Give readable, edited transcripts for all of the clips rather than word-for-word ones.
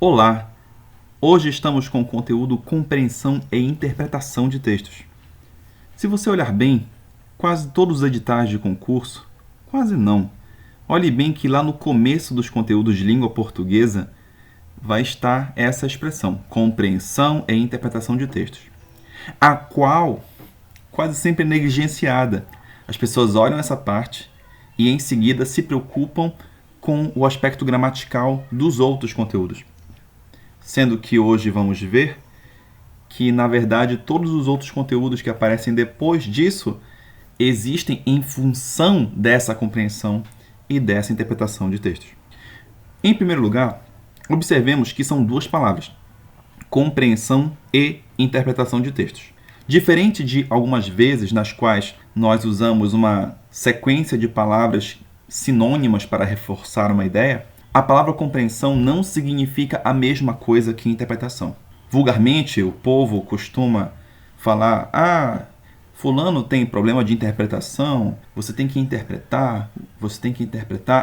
Olá! Hoje estamos com o conteúdo Compreensão e Interpretação de Textos. Se você olhar bem, quase todos os editais de concurso, quase não. Olhe bem que lá no começo dos conteúdos de língua portuguesa vai estar essa expressão, Compreensão e Interpretação de Textos, a qual quase sempre é negligenciada. As pessoas olham essa parte e em seguida se preocupam com o aspecto gramatical dos outros conteúdos. Sendo que hoje vamos ver que, na verdade, todos os outros conteúdos que aparecem depois disso existem em função dessa compreensão e dessa interpretação de textos. Em primeiro lugar, observemos que são duas palavras, compreensão e interpretação de textos. Diferente de algumas vezes nas quais nós usamos uma sequência de palavras sinônimas para reforçar uma ideia, a palavra compreensão não significa a mesma coisa que interpretação. Vulgarmente, o povo costuma falar: fulano tem problema de interpretação, você tem que interpretar,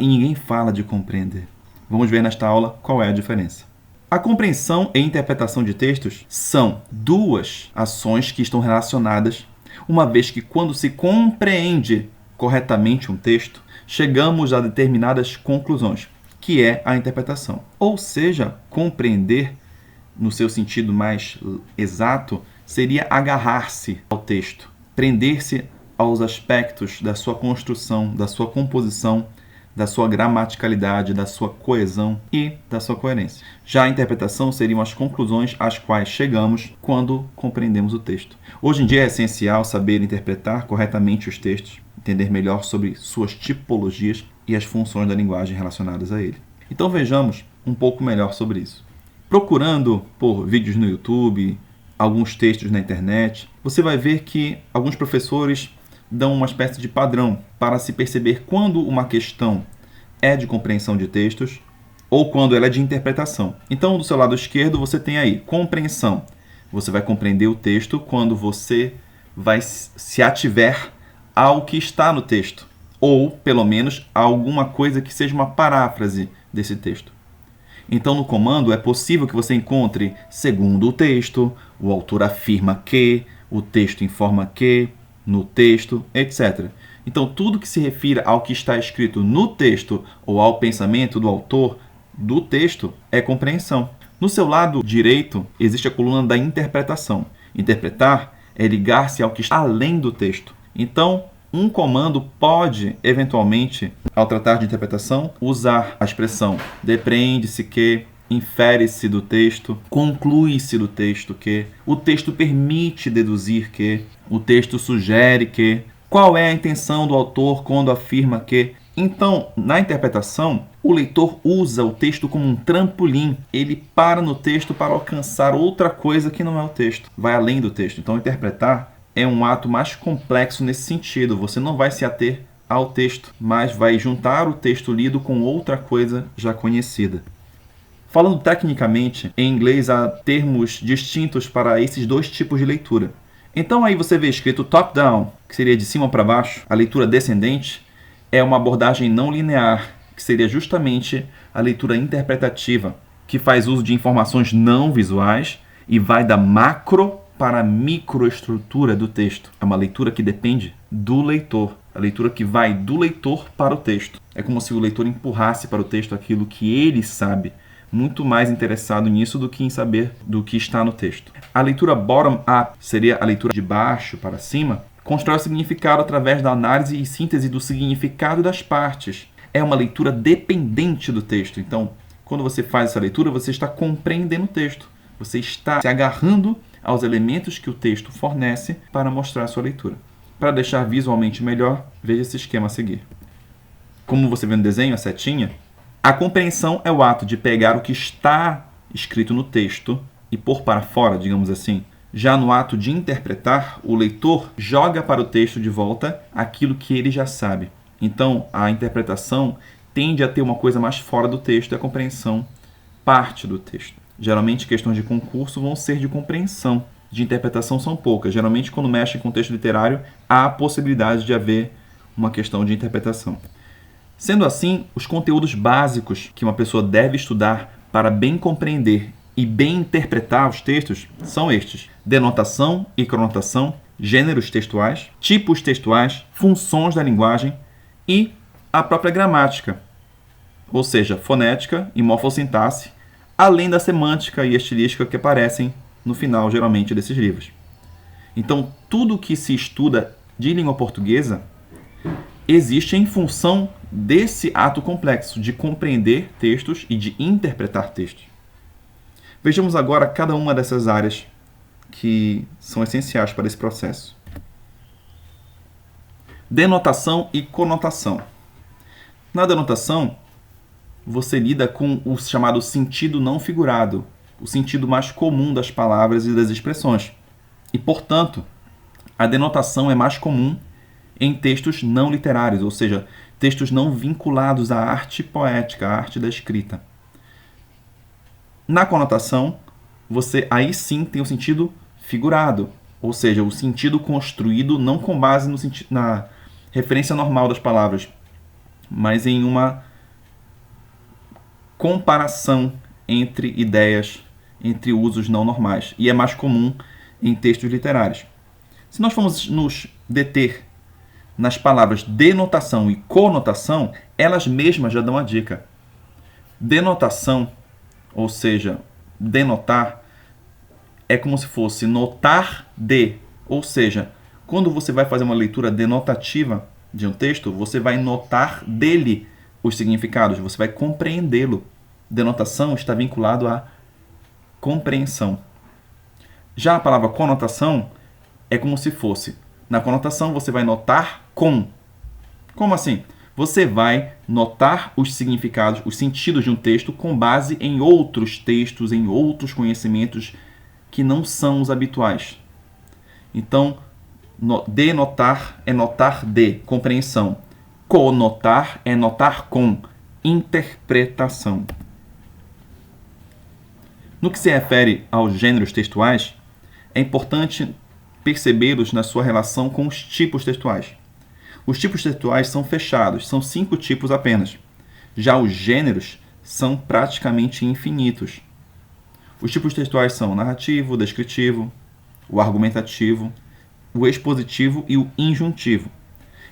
e ninguém fala de compreender. Vamos ver nesta aula qual é a diferença. A compreensão e interpretação de textos são duas ações que estão relacionadas, uma vez que quando se compreende corretamente um texto, chegamos a determinadas conclusões, que é a interpretação. Ou seja, compreender, no seu sentido mais exato, seria agarrar-se ao texto, prender-se aos aspectos da sua construção, da sua composição, da sua gramaticalidade, da sua coesão e da sua coerência. Já a interpretação seriam as conclusões às quais chegamos quando compreendemos o texto. Hoje em dia é essencial saber interpretar corretamente os textos, entender melhor sobre suas tipologias e as funções da linguagem relacionadas a ele. Então vejamos um pouco melhor sobre isso. Procurando por vídeos no YouTube, alguns textos na internet, você vai ver que alguns professores dão uma espécie de padrão para se perceber quando uma questão é de compreensão de textos ou quando ela é de interpretação. Então, do seu lado esquerdo, você tem aí compreensão. Você vai compreender o texto quando você vai se ativer ao que está no texto, ou, pelo menos, a alguma coisa que seja uma paráfrase desse texto. Então, no comando, é possível que você encontre segundo o texto, o autor afirma que, o texto informa que, no texto, etc. Então, tudo que se refira ao que está escrito no texto ou ao pensamento do autor do texto é compreensão. No seu lado direito, existe a coluna da interpretação. Interpretar é ligar-se ao que está além do texto. Então, um comando pode, eventualmente, ao tratar de interpretação, usar a expressão depreende-se que, infere-se do texto, conclui-se do texto que, o texto permite deduzir que, o texto sugere que, qual é a intenção do autor quando afirma que. Então, na interpretação, o leitor usa o texto como um trampolim. Ele para no texto para alcançar outra coisa que não é o texto, vai além do texto. Então, interpretar é um ato mais complexo nesse sentido. Você não vai se ater ao texto, mas vai juntar o texto lido com outra coisa já conhecida. Falando tecnicamente, em inglês há termos distintos para esses dois tipos de leitura. Então aí você vê escrito top-down, que seria de cima para baixo. A leitura descendente é uma abordagem não linear, que seria justamente a leitura interpretativa, que faz uso de informações não visuais e vai da macro para a microestrutura do texto. É uma leitura que depende do leitor. A leitura que vai do leitor para o texto. É como se o leitor empurrasse para o texto aquilo que ele sabe, muito mais interessado nisso do que em saber do que está no texto. A leitura bottom-up, seria a leitura de baixo para cima, constrói o significado através da análise e síntese do significado das partes. É uma leitura dependente do texto. Então, quando você faz essa leitura, você está compreendendo o texto. Você está se agarrando aos elementos que o texto fornece para mostrar a sua leitura. Para deixar visualmente melhor, veja esse esquema a seguir. Como você vê no desenho, a setinha, a compreensão é o ato de pegar o que está escrito no texto e pôr para fora, digamos assim. Já no ato de interpretar, o leitor joga para o texto de volta aquilo que ele já sabe. Então, a interpretação tende a ter uma coisa mais fora do texto e a compreensão parte do texto. Geralmente, questões de concurso vão ser de compreensão. De interpretação são poucas. Geralmente, quando mexe com texto literário, há a possibilidade de haver uma questão de interpretação. Sendo assim, os conteúdos básicos que uma pessoa deve estudar para bem compreender e bem interpretar os textos são estes: denotação e conotação, gêneros textuais, tipos textuais, funções da linguagem e a própria gramática, ou seja, fonética e morfossintaxe, além da semântica e estilística que aparecem no final, geralmente, desses livros. Então, tudo que se estuda de língua portuguesa existe em função desse ato complexo de compreender textos e de interpretar textos. Vejamos agora cada uma dessas áreas que são essenciais para esse processo. Denotação e conotação. Na denotação, você lida com o chamado sentido não figurado, o sentido mais comum das palavras e das expressões. E, portanto, a denotação é mais comum em textos não literários, ou seja, textos não vinculados à arte poética, à arte da escrita. Na conotação, você aí sim tem o sentido figurado, ou seja, o sentido construído não com base na referência normal das palavras, mas em uma comparação entre ideias, entre usos não normais, e é mais comum em textos literários. Se nós formos nos deter nas palavras denotação e conotação, elas mesmas já dão a dica. Denotação, ou seja, denotar, é como se fosse notar de, ou seja, quando você vai fazer uma leitura denotativa de um texto, você vai notar dele os significados, você vai compreendê-lo. Denotação está vinculado à compreensão. Já a palavra conotação é como se fosse, na conotação você vai notar com. Como assim? Você vai notar os significados, os sentidos de um texto com base em outros textos, em outros conhecimentos que não são os habituais. Então, denotar é notar de, compreensão. Conotar é notar com, interpretação. No que se refere aos gêneros textuais, é importante percebê-los na sua relação com os tipos textuais. Os tipos textuais são fechados, são 5 tipos apenas. Já os gêneros são praticamente infinitos. Os tipos textuais são o narrativo, o descritivo, o argumentativo, o expositivo e o injuntivo.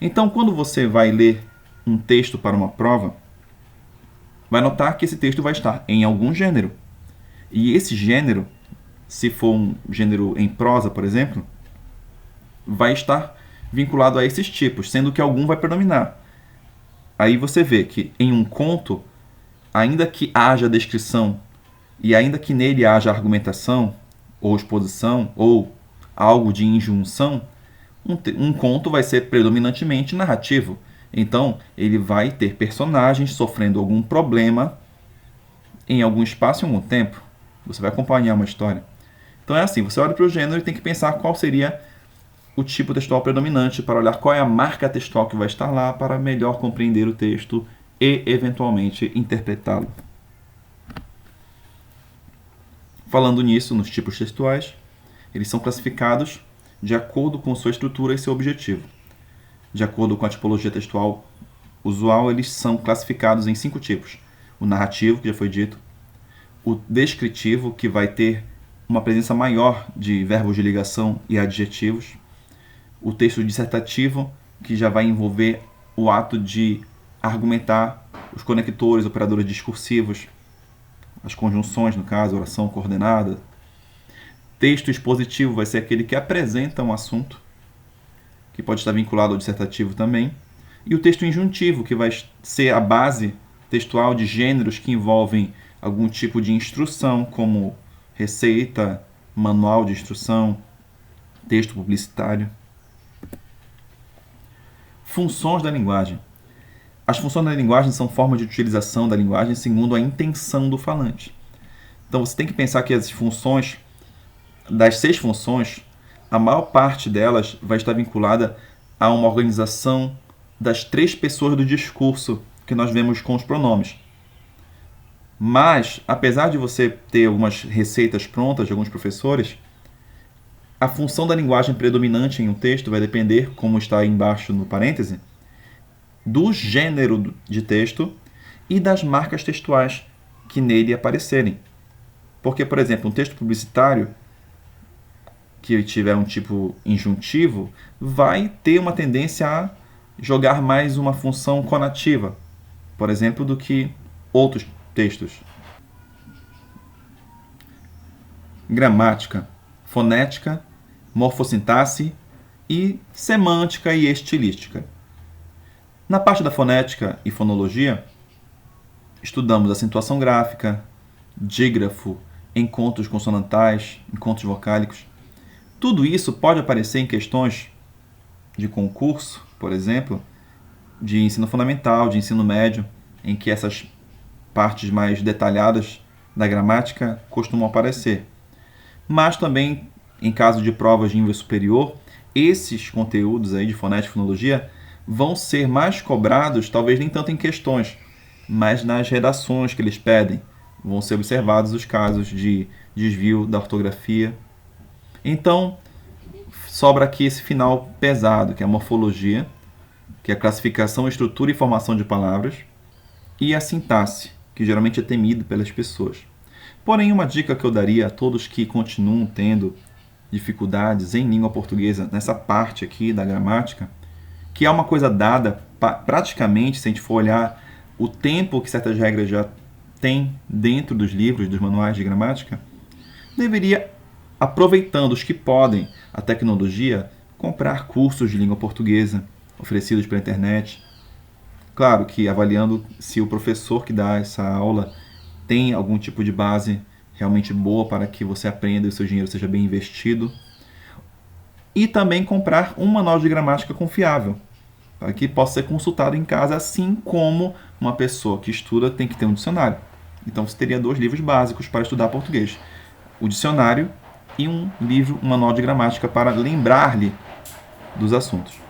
Então, quando você vai ler um texto para uma prova, vai notar que esse texto vai estar em algum gênero. E esse gênero, se for um gênero em prosa, por exemplo, vai estar vinculado a esses tipos, sendo que algum vai predominar. Aí você vê que em um conto, ainda que haja descrição e ainda que nele haja argumentação, ou exposição, ou algo de injunção, um conto vai ser predominantemente narrativo. Então, ele vai ter personagens sofrendo algum problema em algum espaço e algum tempo. Você vai acompanhar uma história. Então é assim, você olha para o gênero e tem que pensar qual seria o tipo textual predominante, para olhar qual é a marca textual que vai estar lá, para melhor compreender o texto e, eventualmente, interpretá-lo. Falando nisso, nos tipos textuais, eles são classificados de acordo com sua estrutura e seu objetivo. De acordo com a tipologia textual usual, eles são classificados em 5 tipos. O narrativo, que já foi dito, o descritivo, que vai ter uma presença maior de verbos de ligação e adjetivos, o texto dissertativo, que já vai envolver o ato de argumentar os conectores, operadores discursivos, as conjunções, no caso, oração coordenada. Texto expositivo vai ser aquele que apresenta um assunto, que pode estar vinculado ao dissertativo também. E o texto injuntivo, que vai ser a base textual de gêneros que envolvem algum tipo de instrução, como receita, manual de instrução, texto publicitário. Funções da linguagem. As funções da linguagem são formas de utilização da linguagem segundo a intenção do falante. Então você tem que pensar que as funções, das 6 funções, a maior parte delas vai estar vinculada a uma organização das 3 pessoas do discurso que nós vemos com os pronomes. Mas, apesar de você ter algumas receitas prontas de alguns professores, a função da linguagem predominante em um texto vai depender, como está aí embaixo no parêntese, do gênero de texto e das marcas textuais que nele aparecerem. Porque, por exemplo, um texto publicitário que tiver um tipo injuntivo vai ter uma tendência a jogar mais uma função conativa, por exemplo, do que outros textos. Gramática, fonética, morfossintaxe e semântica e estilística. Na parte da fonética e fonologia, estudamos acentuação gráfica, dígrafo, encontros consonantais, encontros vocálicos. Tudo isso pode aparecer em questões de concurso, por exemplo, de ensino fundamental, de ensino médio, em que essas partes mais detalhadas da gramática costumam aparecer. Mas também, em caso de provas de nível superior, esses conteúdos aí de fonética e fonologia vão ser mais cobrados, talvez nem tanto em questões, mas nas redações que eles pedem. Vão ser observados os casos de desvio da ortografia. Então, sobra aqui esse final pesado, que é a morfologia, que é a classificação, estrutura e formação de palavras, e a sintaxe, que geralmente é temido pelas pessoas. Porém, uma dica que eu daria a todos que continuam tendo dificuldades em língua portuguesa, nessa parte aqui da gramática, que é uma coisa dada praticamente, se a gente for olhar o tempo que certas regras já têm dentro dos livros, dos manuais de gramática, deveria, aproveitando os que podem a tecnologia, comprar cursos de língua portuguesa oferecidos pela internet. Claro que avaliando se o professor que dá essa aula tem algum tipo de base realmente boa para que você aprenda e o seu dinheiro seja bem investido. E também comprar um manual de gramática confiável, para que possa ser consultado em casa, assim como uma pessoa que estuda tem que ter um dicionário. Então você teria 2 livros básicos para estudar português: o dicionário e um livro, um manual de gramática para lembrar-lhe dos assuntos.